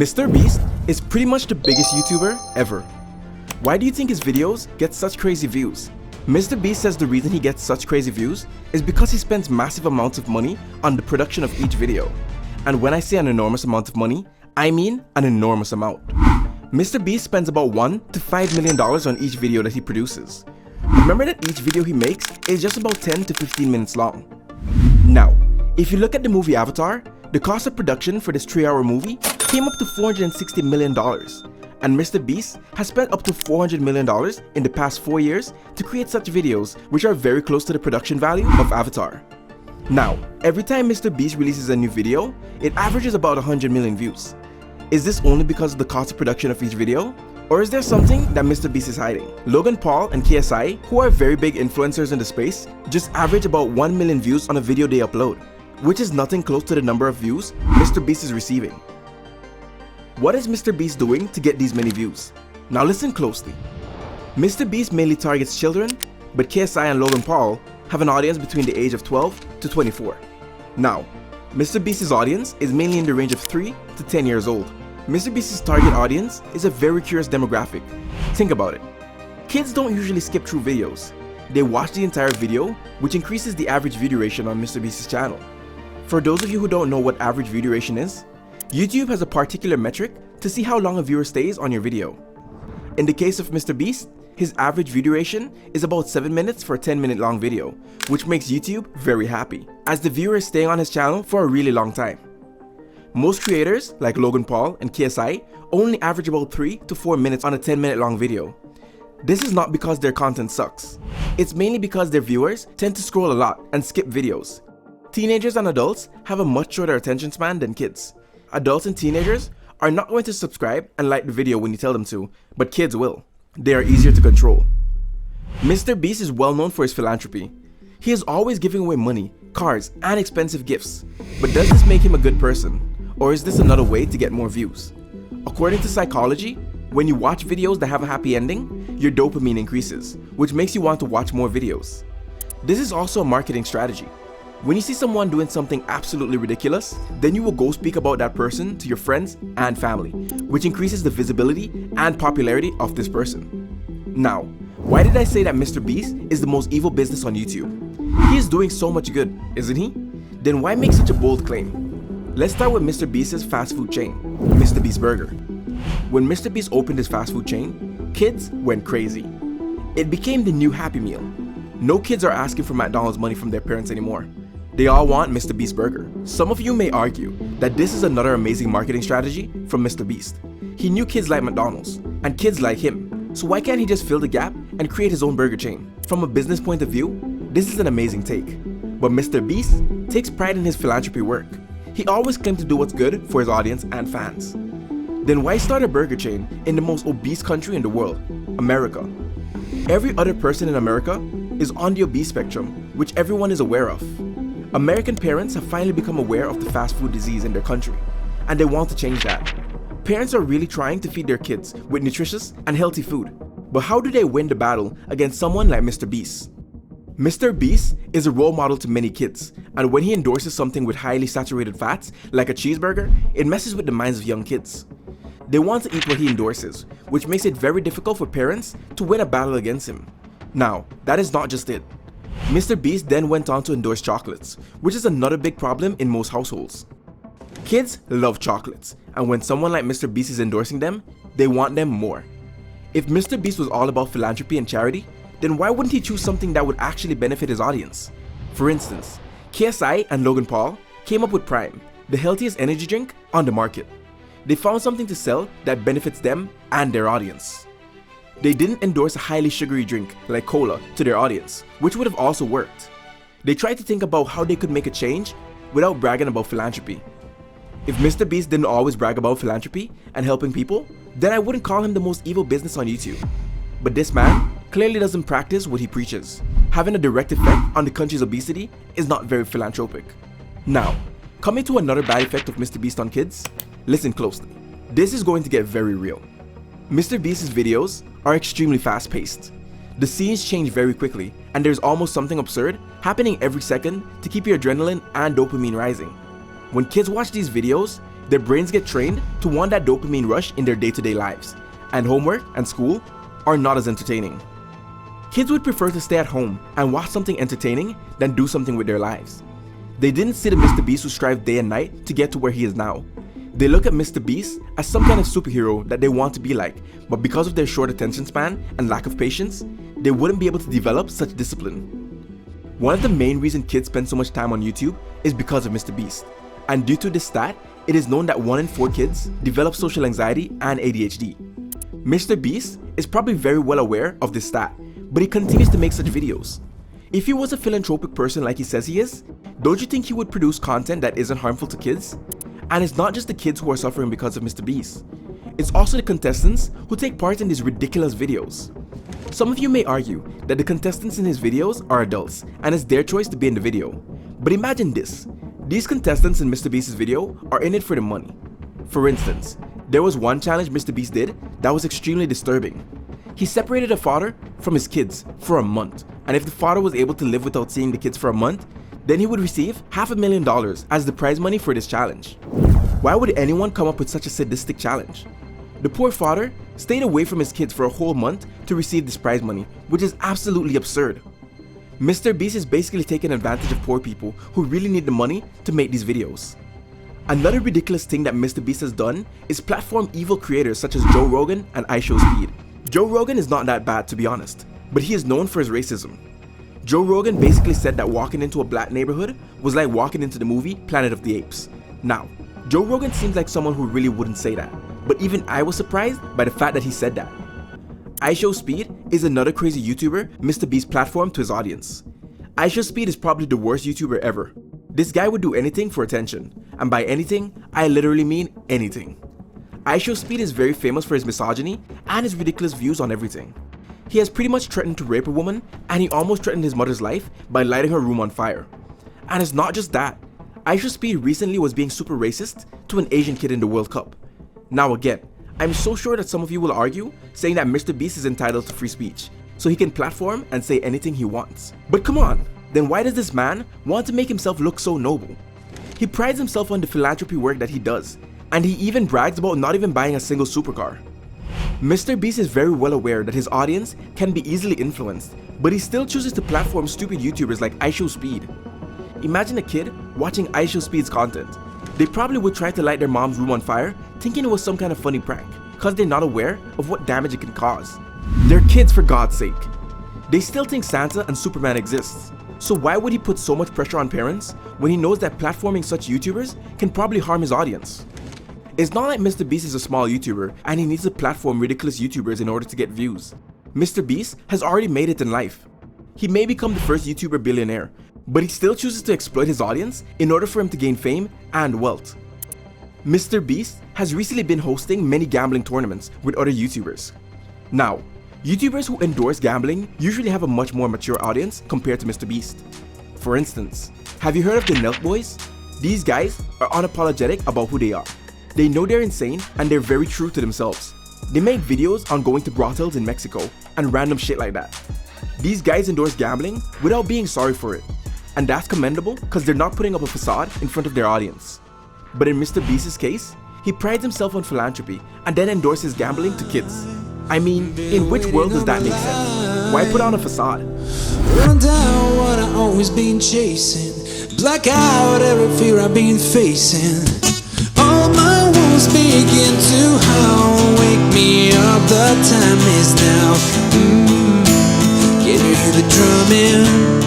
MrBeast is pretty much the biggest YouTuber ever. Why do you think his videos get such crazy views? MrBeast says the reason he gets such crazy views is because he spends massive amounts of money on the production of each video. And when I say an enormous amount of money, I mean an enormous amount. MrBeast spends about $1 to $5 million on each video that he produces. Remember that each video he makes is just about 10 to 15 minutes long. Now, if you look at the movie Avatar, the cost of production for this 3-hour movie came up to $460 million, and MrBeast has spent up to $400 million in the past 4 years to create such videos, which are very close to the production value of Avatar. Now, every time MrBeast releases a new video, it averages about 100 million views. Is this only because of the cost of production of each video? Or is there something that MrBeast is hiding? Logan Paul and KSI, who are very big influencers in the space, just average about 1 million views on a video they upload, which is nothing close to the number of views MrBeast is receiving. What is MrBeast doing to get these many views? Now listen closely. MrBeast mainly targets children, but KSI and Logan Paul have an audience between the age of 12 to 24. Now, MrBeast's audience is mainly in the range of 3 to 10 years old. MrBeast's target audience is a very curious demographic. Think about it. Kids don't usually skip through videos. They watch the entire video, which increases the average view duration on MrBeast's channel. For those of you who don't know what average view duration is, YouTube has a particular metric to see how long a viewer stays on your video. In the case of MrBeast, his average view duration is about 7 minutes for a 10-minute long video, which makes YouTube very happy, as the viewer is staying on his channel for a really long time. Most creators, like Logan Paul and KSI, only average about 3 to 4 minutes on a 10-minute long video. This is not because their content sucks. It's mainly because their viewers tend to scroll a lot and skip videos. Teenagers and adults have a much shorter attention span than kids. Adults and teenagers are not going to subscribe and like the video when you tell them to, but kids will. They are easier to control. MrBeast is well known for his philanthropy. He is always giving away money, cars, and expensive gifts. But does this make him a good person? Or is this another way to get more views? According to psychology, when you watch videos that have a happy ending, your dopamine increases, which makes you want to watch more videos. This is also a marketing strategy. When you see someone doing something absolutely ridiculous, then you will go speak about that person to your friends and family, which increases the visibility and popularity of this person. Now, why did I say that MrBeast is the most evil business on YouTube? He is doing so much good, isn't he? Then why make such a bold claim? Let's start with MrBeast's fast food chain, MrBeast Burger. When MrBeast opened his fast food chain, kids went crazy. It became the new Happy Meal. No kids are asking for McDonald's money from their parents anymore. They all want MrBeast Burger. Some of you may argue that this is another amazing marketing strategy from MrBeast. He knew kids like McDonald's, and kids like him, so why can't he just fill the gap and create his own burger chain? From a business point of view, this is an amazing take. But MrBeast takes pride in his philanthropy work. He always claims to do what's good for his audience and fans. Then why start a burger chain in the most obese country in the world, America? Every other person in America is on the obese spectrum, which everyone is aware of. American parents have finally become aware of the fast food disease in their country, and they want to change that. Parents are really trying to feed their kids with nutritious and healthy food. But how do they win the battle against someone like MrBeast? MrBeast is a role model to many kids, and when he endorses something with highly saturated fats, like a cheeseburger, it messes with the minds of young kids. They want to eat what he endorses, which makes it very difficult for parents to win a battle against him. Now, that is not just it. MrBeast then went on to endorse chocolates, which is another big problem in most households. Kids love chocolates, and when someone like MrBeast is endorsing them, they want them more. If MrBeast was all about philanthropy and charity, then why wouldn't he choose something that would actually benefit his audience? For instance, KSI and Logan Paul came up with Prime, the healthiest energy drink on the market. They found something to sell that benefits them and their audience. They didn't endorse a highly sugary drink like cola to their audience, which would have also worked. They tried to think about how they could make a change without bragging about philanthropy. If MrBeast didn't always brag about philanthropy and helping people, then I wouldn't call him the most evil business on YouTube. But this man clearly doesn't practice what he preaches. Having a direct effect on the country's obesity is not very philanthropic. Now, coming to another bad effect of MrBeast on kids, listen closely. This is going to get very real. MrBeast's videos are extremely fast-paced. The scenes change very quickly, and there's almost something absurd happening every second to keep your adrenaline and dopamine rising. When kids watch these videos, their brains get trained to want that dopamine rush in their day-to-day lives, and homework and school are not as entertaining. Kids would prefer to stay at home and watch something entertaining than do something with their lives. They didn't see the MrBeast who strived day and night to get to where he is now. They look at MrBeast as some kind of superhero that they want to be like, but because of their short attention span and lack of patience, they wouldn't be able to develop such discipline. One of the main reasons kids spend so much time on YouTube is because of MrBeast, and due to this stat, it is known that 1 in 4 kids develop social anxiety and ADHD. MrBeast is probably very well aware of this stat, but he continues to make such videos. If he was a philanthropic person like he says he is, don't you think he would produce content that isn't harmful to kids? And it's not just the kids who are suffering because of MrBeast. It's also the contestants who take part in these ridiculous videos. Some of you may argue that the contestants in his videos are adults and it's their choice to be in the video. But imagine this, these contestants in MrBeast's video are in it for the money. For instance, there was one challenge MrBeast did that was extremely disturbing. He separated a father from his kids for a month, and if the father was able to live without seeing the kids for a month, then he would receive $500,000 as the prize money for this challenge. Why would anyone come up with such a sadistic challenge? The poor father stayed away from his kids for a whole month to receive this prize money, which is absolutely absurd. MrBeast is basically taking advantage of poor people who really need the money to make these videos. Another ridiculous thing that MrBeast has done is platform evil creators such as Joe Rogan and IShowSpeed. Joe Rogan is not that bad, to be honest, but he is known for his racism. Joe Rogan basically said that walking into a black neighborhood was like walking into the movie Planet of the Apes. Now, Joe Rogan seems like someone who really wouldn't say that, but even I was surprised by the fact that he said that. IShowSpeed is another crazy YouTuber MrBeast platformed to his audience. IShowSpeed is probably the worst YouTuber ever. This guy would do anything for attention, and by anything, I literally mean anything. IShowSpeed is very famous for his misogyny and his ridiculous views on everything. He has pretty much threatened to rape a woman, and he almost threatened his mother's life by lighting her room on fire. And it's not just that. IShowSpeed recently was being super racist to an Asian kid in the World Cup. Now again, I'm so sure that some of you will argue saying that MrBeast is entitled to free speech, so he can platform and say anything he wants. But come on, then why does this man want to make himself look so noble? He prides himself on the philanthropy work that he does, and he even brags about not even buying a single supercar. MrBeast is very well aware that his audience can be easily influenced, but he still chooses to platform stupid YouTubers like IShowSpeed. Imagine a kid watching IShowSpeed's content. They probably would try to light their mom's room on fire thinking it was some kind of funny prank, cause they're not aware of what damage it can cause. They're kids, for God's sake. They still think Santa and Superman exists. So why would he put so much pressure on parents when he knows that platforming such YouTubers can probably harm his audience? It's not like MrBeast is a small YouTuber and he needs to platform ridiculous YouTubers in order to get views. MrBeast has already made it in life. He may become the first YouTuber billionaire, but he still chooses to exploit his audience in order for him to gain fame and wealth. MrBeast has recently been hosting many gambling tournaments with other YouTubers. Now, YouTubers who endorse gambling usually have a much more mature audience compared to MrBeast. For instance, have you heard of the Thenek Boys? These guys are unapologetic about who they are. They know they're insane and they're very true to themselves. They make videos on going to brothels in Mexico and random shit like that. These guys endorse gambling without being sorry for it. And that's commendable because they're not putting up a facade in front of their audience. But in MrBeast's case, he prides himself on philanthropy and then endorses gambling to kids. I mean, in which world does that make sense? Why put on a facade? Run down what I always been chasing, black out every fear I've been facing. All my wounds begin to howl, wake me up, the time is now. Can you hear the drumming?